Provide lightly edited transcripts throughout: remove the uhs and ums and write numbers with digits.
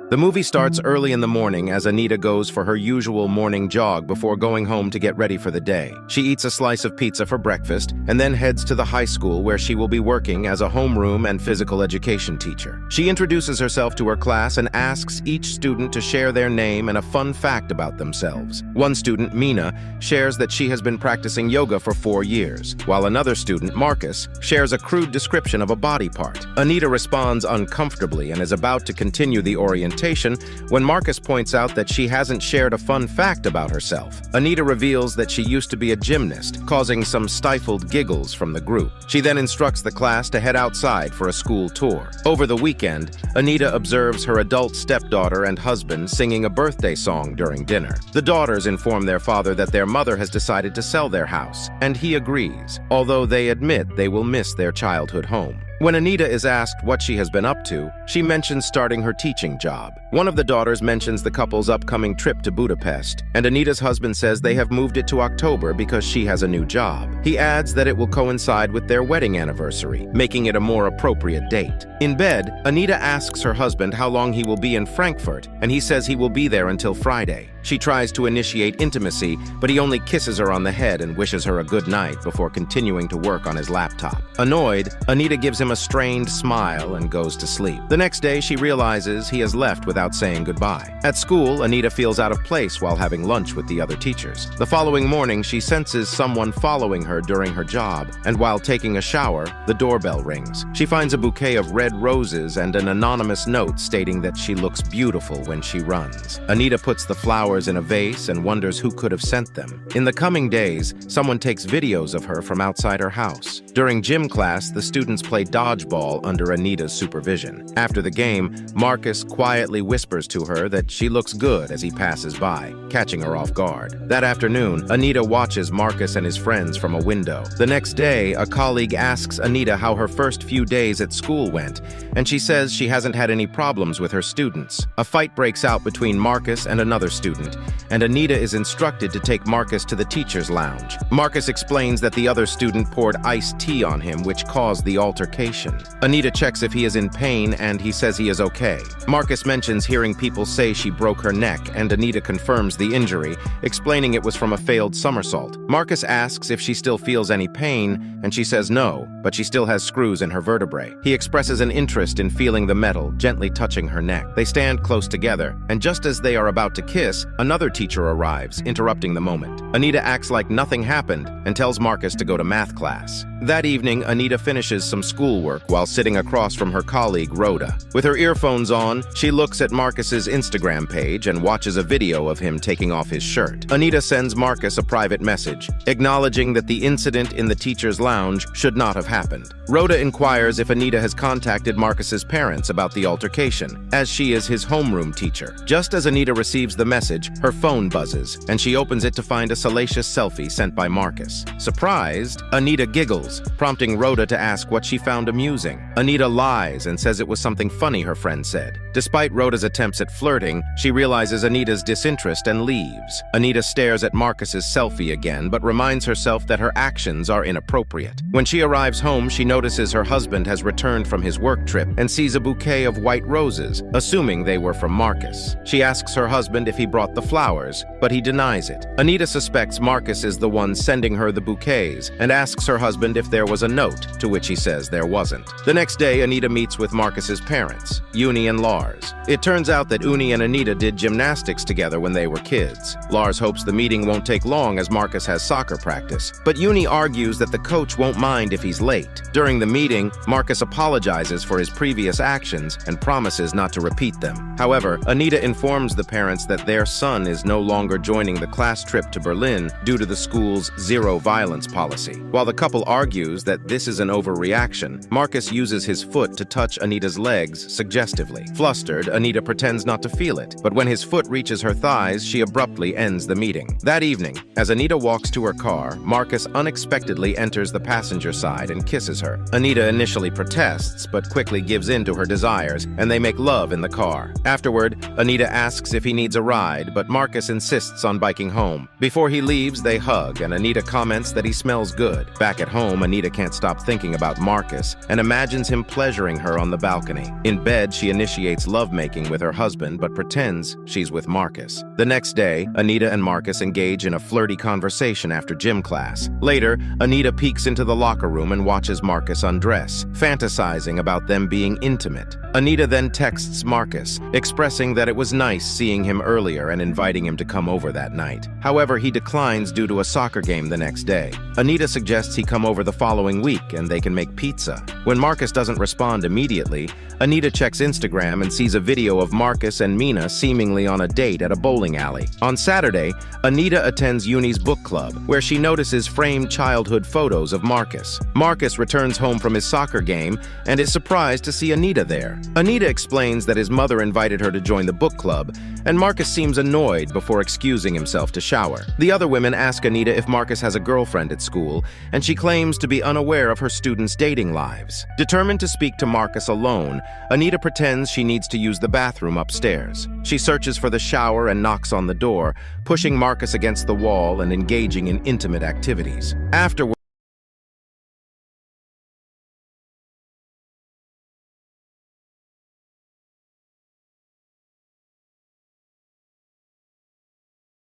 The movie starts early in the morning as Anita goes for her usual morning jog before going home to get ready for the day. She eats a slice of pizza for breakfast and then heads to the high school where she will be working as a homeroom and physical education teacher. She introduces herself to her class and asks each student to share their name and a fun fact about themselves. One student, Mina, shares that she has been practicing yoga for 4 years, while another student, Marcus, shares a crude description of a body part. Anita responds uncomfortably and is about to continue the orientation when Marcus points out that she hasn't shared a fun fact about herself. Anita reveals that she used to be a gymnast, causing some stifled giggles from the group. She then instructs the class to head outside for a school tour. Over the weekend, Anita observes her adult stepdaughter and husband singing a birthday song during dinner. The daughters inform their father that their mother has decided to sell their house, and he agrees, although they admit they will miss their childhood home. When Anita is asked what she has been up to, she mentions starting her teaching job. One of the daughters mentions the couple's upcoming trip to Budapest, and Anita's husband says they have moved it to October because she has a new job. He adds that it will coincide with their wedding anniversary, making it a more appropriate date. In bed, Anita asks her husband how long he will be in Frankfurt, and he says he will be there until Friday. She tries to initiate intimacy, but he only kisses her on the head and wishes her a good night before continuing to work on his laptop. Annoyed, Anita gives him a strained smile and goes to sleep. The next day, she realizes he has left without saying goodbye. At school, Anita feels out of place while having lunch with the other teachers. The following morning, she senses someone following her during her job, and while taking a shower, the doorbell rings. She finds a bouquet of red roses and an anonymous note stating that she looks beautiful when she runs. Anita puts the flowers in a vase and wonders who could have sent them. In the coming days, someone takes videos of her from outside her house. During gym class, the students play dodgeball under Anita's supervision. After the game, Marcus quietly whispers to her that she looks good as he passes by, catching her off guard. That afternoon, Anita watches Marcus and his friends from a window. The next day, a colleague asks Anita how her first few days at school went, and she says she hasn't had any problems with her students. A fight breaks out between Marcus and another student, and Anita is instructed to take Marcus to the teacher's lounge. Marcus explains that the other student poured iced tea on him, which caused the altercation. Anita checks if he is in pain, and he says he is okay. Marcus mentions hearing people say she broke her neck, and Anita confirms the injury, explaining it was from a failed somersault. Marcus asks if she still feels any pain, and she says no, but she still has screws in her vertebrae. He expresses an interest in feeling the metal, gently touching her neck. They stand close together, and just as they are about to kiss, another teacher arrives, interrupting the moment. Anita acts like nothing happened and tells Marcus to go to math class. That evening, Anita finishes some schoolwork while sitting across from her colleague, Rhoda. With her earphones on, she looks at Marcus's Instagram page and watches a video of him taking off his shirt. Anita sends Marcus a private message, acknowledging that the incident in the teacher's lounge should not have happened. Rhoda inquires if Anita has contacted Marcus's parents about the altercation, as she is his homeroom teacher. Just as Anita receives the message, her phone buzzes, and she opens it to find a salacious selfie sent by Marcus. Surprised, Anita giggles, prompting Rhoda to ask what she found amusing. Anita lies and says it was something funny her friend said. Despite Rhoda's attempts at flirting, she realizes Anita's disinterest and leaves. Anita stares at Marcus's selfie again, but reminds herself that her actions are inappropriate. When she arrives home, she notices her husband has returned from his work trip and sees a bouquet of white roses, assuming they were from Marcus. She asks her husband if he brought the flowers, but he denies it. Anita suspects Marcus is the one sending her the bouquets and asks her husband if there was a note, to which he says there wasn't. The next day, Anita meets with Marcus's parents, Uni and Lars. It turns out that Uni and Anita did gymnastics together when they were kids. Lars hopes the meeting won't take long as Marcus has soccer practice, but Uni argues that the coach won't mind if he's late. During the meeting, Marcus apologizes for his previous actions and promises not to repeat them. However, Anita informs the parents that their son is no longer joining the class trip to Berlin due to the school's zero violence policy. While the couple argues that this is an overreaction, Marcus uses his foot to touch Anita's legs suggestively. Flustered, Anita pretends not to feel it, but when his foot reaches her thighs, she abruptly ends the meeting. That evening, as Anita walks to her car, Marcus unexpectedly enters the passenger side and kisses her. Anita initially protests, but quickly gives in to her desires, and they make love in the car. Afterward, Anita asks if he needs a ride, but Marcus insists on biking home. Before he leaves, they hug, and Anita comments that he smells good. Back at home, Anita can't stop thinking about Marcus and imagines him pleasuring her on the balcony. In bed, she initiates lovemaking with her husband, but pretends she's with Marcus. The next day, Anita and Marcus engage in a flirty conversation after gym class. Later, Anita peeks into the locker room and watches Marcus undress, fantasizing about them being intimate. Anita then texts Marcus, expressing that it was nice seeing him earlier and inviting him to come over that night. However, he declines due to a soccer game the next day. Anita suggests he come over the following week and they can make pizza. When Marcus doesn't respond immediately, Anita checks Instagram and sees a video of Marcus and Mina seemingly on a date at a bowling alley. On Saturday, Anita attends Uni's book club, where she notices framed childhood photos of Marcus. Marcus returns home from his soccer game and is surprised to see Anita there. Anita explains that his mother invited her to join the book club, and Marcus seems annoyed before excusing himself to shower. The other women ask Anita if Marcus has a girlfriend at school, and she claims to be unaware of her students' dating lives. Determined to speak to Marcus alone, Anita pretends she needs to use the bathroom upstairs. She searches for the shower and knocks on the door, pushing Marcus against the wall and engaging in intimate activities. Afterward,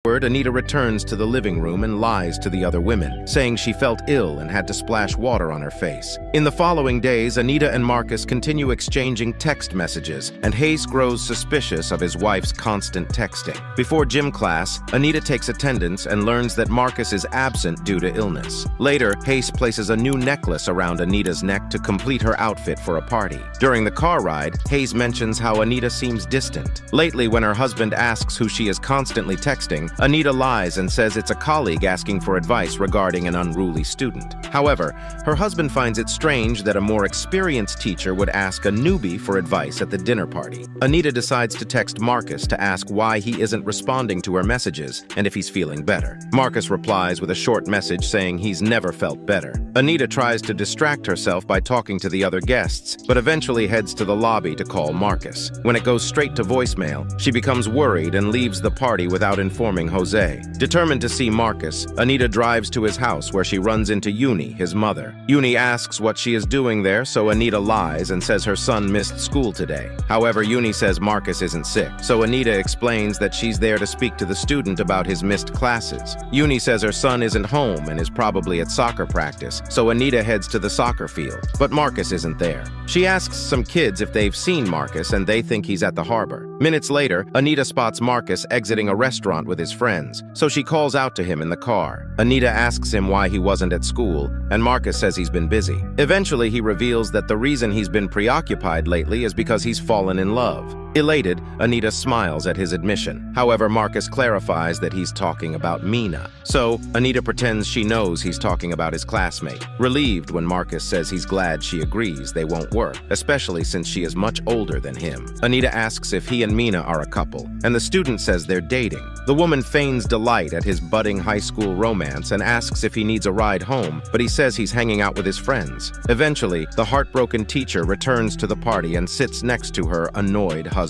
Anita returns to the living room and lies to the other women, saying she felt ill and had to splash water on her face. In the following days, Anita and Marcus continue exchanging text messages, and Hayes grows suspicious of his wife's constant texting. Before gym class, Anita takes attendance and learns that Marcus is absent due to illness. Later, Hayes places a new necklace around Anita's neck to complete her outfit for a party. During the car ride, Hayes mentions how Anita seems distant. Lately, when her husband asks who she is constantly texting, Anita lies and says it's a colleague asking for advice regarding an unruly student. However, her husband finds it strange that a more experienced teacher would ask a newbie for advice at the dinner party. Anita decides to text Marcus to ask why he isn't responding to her messages and if he's feeling better. Marcus replies with a short message saying he's never felt better. Anita tries to distract herself by talking to the other guests, but eventually heads to the lobby to call Marcus. When it goes straight to voicemail, she becomes worried and leaves the party without informing Jose. Determined to see Marcus, Anita drives to his house where she runs into Uni, his mother. Uni asks what she is doing there, so Anita lies and says her son missed school today. However, Uni says Marcus isn't sick, so Anita explains that she's there to speak to the student about his missed classes. Uni says her son isn't home and is probably at soccer practice, so Anita heads to the soccer field, but Marcus isn't there. She asks some kids if they've seen Marcus, and they think he's at the harbor. Minutes later, Anita spots Marcus exiting a restaurant with his friends, so she calls out to him in the car. Anita asks him why he wasn't at school, and Marcus says he's been busy. Eventually, he reveals that the reason he's been preoccupied lately is because he's fallen in love. Elated, Anita smiles at his admission. However, Marcus clarifies that he's talking about Mina. So, Anita pretends she knows he's talking about his classmate, relieved when Marcus says he's glad she agrees they won't work, especially since she is much older than him. Anita asks if he and Mina are a couple, and the student says they're dating. The woman feigns delight at his budding high school romance and asks if he needs a ride home, but he says he's hanging out with his friends. Eventually, the heartbroken teacher returns to the party and sits next to her annoyed husband.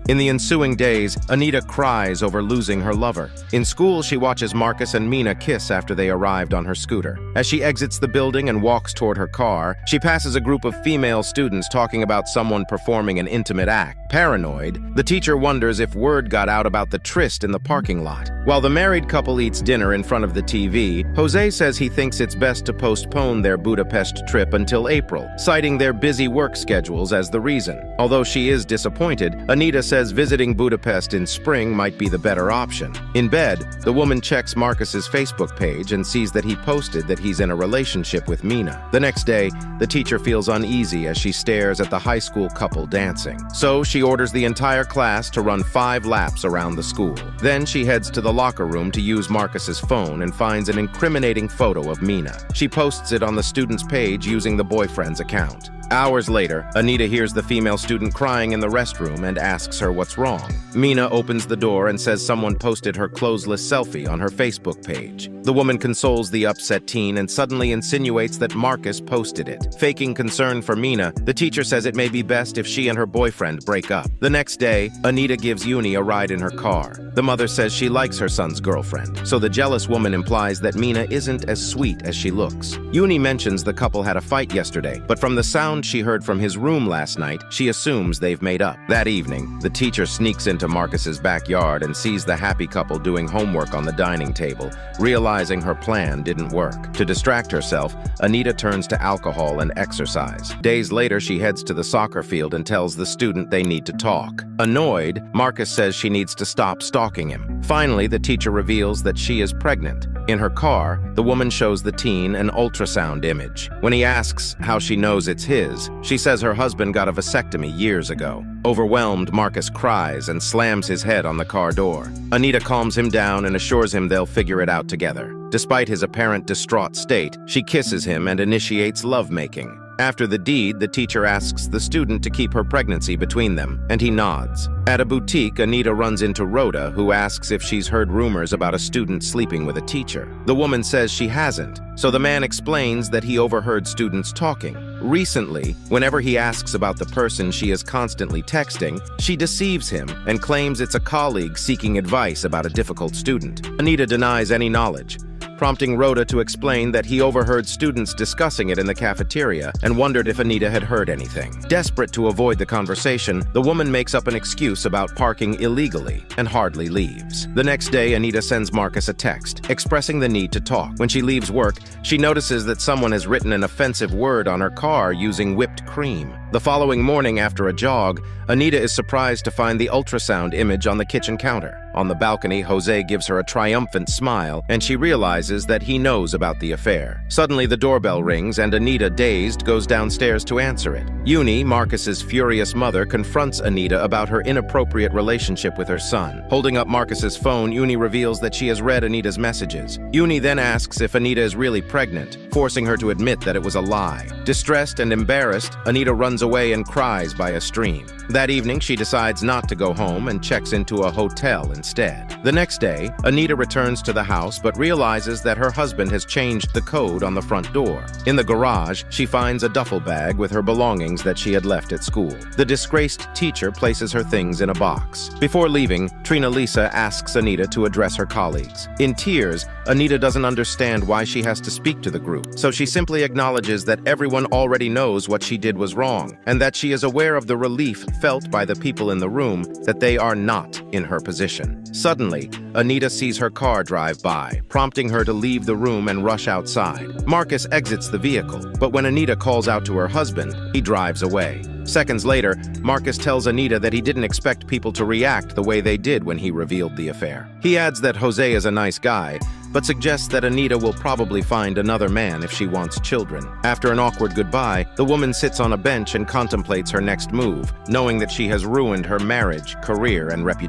In the ensuing days, Anita cries over losing her lover. In school, she watches Marcus and Mina kiss after they arrived on her scooter. As she exits the building and walks toward her car, she passes a group of female students talking about someone performing an intimate act. Paranoid, the teacher wonders if word got out about the tryst in the parking lot. While the married couple eats dinner in front of the TV, Jose says he thinks it's best to postpone their Budapest trip until April, citing their busy work schedules as the reason. Although she is disappointed, Anita says visiting Budapest in spring might be the better option. In bed, the woman checks Marcus's Facebook page and sees that he posted that he's in a relationship with Mina. The next day, the teacher feels uneasy as she stares at the high school couple dancing. So she orders the entire class to run 5 laps around the school. Then she heads to the locker room to use Marcus's phone and finds an incriminating photo of Mina. She posts it on the student's page using the boyfriend's account. Hours later, Anita hears the female student crying in the restroom and asks her what's wrong. Mina opens the door and says someone posted her clothesless selfie on her Facebook page. The woman consoles the upset teen and suddenly insinuates that Marcus posted it. Faking concern for Mina, the teacher says it may be best if she and her boyfriend break up. The next day, Anita gives Uni a ride in her car. The mother says she likes her son's girlfriend, so the jealous woman implies that Mina isn't as sweet as she looks. Uni mentions the couple had a fight yesterday, but from the sound she heard from his room last night, she assumes they've made up. That evening, the teacher sneaks into Marcus's backyard and sees the happy couple doing homework on the dining table, realizing her plan didn't work. To distract herself, Anita turns to alcohol and exercise. Days later, she heads to the soccer field and tells the student they need to talk. Annoyed, Marcus says she needs to stop stalking him. Finally, the teacher reveals that she is pregnant. In her car, the woman shows the teen an ultrasound image. When he asks how she knows it's his, she says her husband got a vasectomy years ago. Overwhelmed, Marcus cries and slams his head on the car door. Anita calms him down and assures him they'll figure it out together. Despite his apparent distraught state, she kisses him and initiates lovemaking. After the deed, the teacher asks the student to keep her pregnancy between them, and he nods. At a boutique, Anita runs into Rhoda, who asks if she's heard rumors about a student sleeping with a teacher. The woman says she hasn't, so the man explains that he overheard students talking. Recently, whenever he asks about the person she is constantly texting, she deceives him and claims it's a colleague seeking advice about a difficult student. Anita denies any knowledge, prompting Rhoda to explain that he overheard students discussing it in the cafeteria and wondered if Anita had heard anything. Desperate to avoid the conversation, the woman makes up an excuse about parking illegally and hardly leaves. The next day, Anita sends Marcus a text, expressing the need to talk. When she leaves work, she notices that someone has written an offensive word on her car using whipped cream. The following morning, after a jog, Anita is surprised to find the ultrasound image on the kitchen counter. On the balcony, Jose gives her a triumphant smile, and she realizes that he knows about the affair. Suddenly, the doorbell rings, and Anita, dazed, goes downstairs to answer it. Uni, Marcus's furious mother, confronts Anita about her inappropriate relationship with her son. Holding up Marcus's phone, Uni reveals that she has read Anita's messages. Uni then asks if Anita is really pregnant, forcing her to admit that it was a lie. Distressed and embarrassed, Anita runs away and cries by a stream. That evening, she decides not to go home and checks into a hotel instead. The next day, Anita returns to the house but realizes that her husband has changed the code on the front door. In the garage, she finds a duffel bag with her belongings that she had left at school. The disgraced teacher places her things in a box. Before leaving, Trina Lisa asks Anita to address her colleagues. In tears, Anita doesn't understand why she has to speak to the group, so she simply acknowledges that everyone already knows what she did was wrong, and that she is aware of the relief felt by the people in the room that they are not in her position. Suddenly, Anita sees her car drive by, prompting her to leave the room and rush outside. Marcus exits the vehicle, but when Anita calls out to her husband, he drives away. Seconds later, Marcus tells Anita that he didn't expect people to react the way they did when he revealed the affair. He adds that Jose is a nice guy, but suggests that Anita will probably find another man if she wants children. After an awkward goodbye, the woman sits on a bench and contemplates her next move, knowing that she has ruined her marriage, career, and reputation.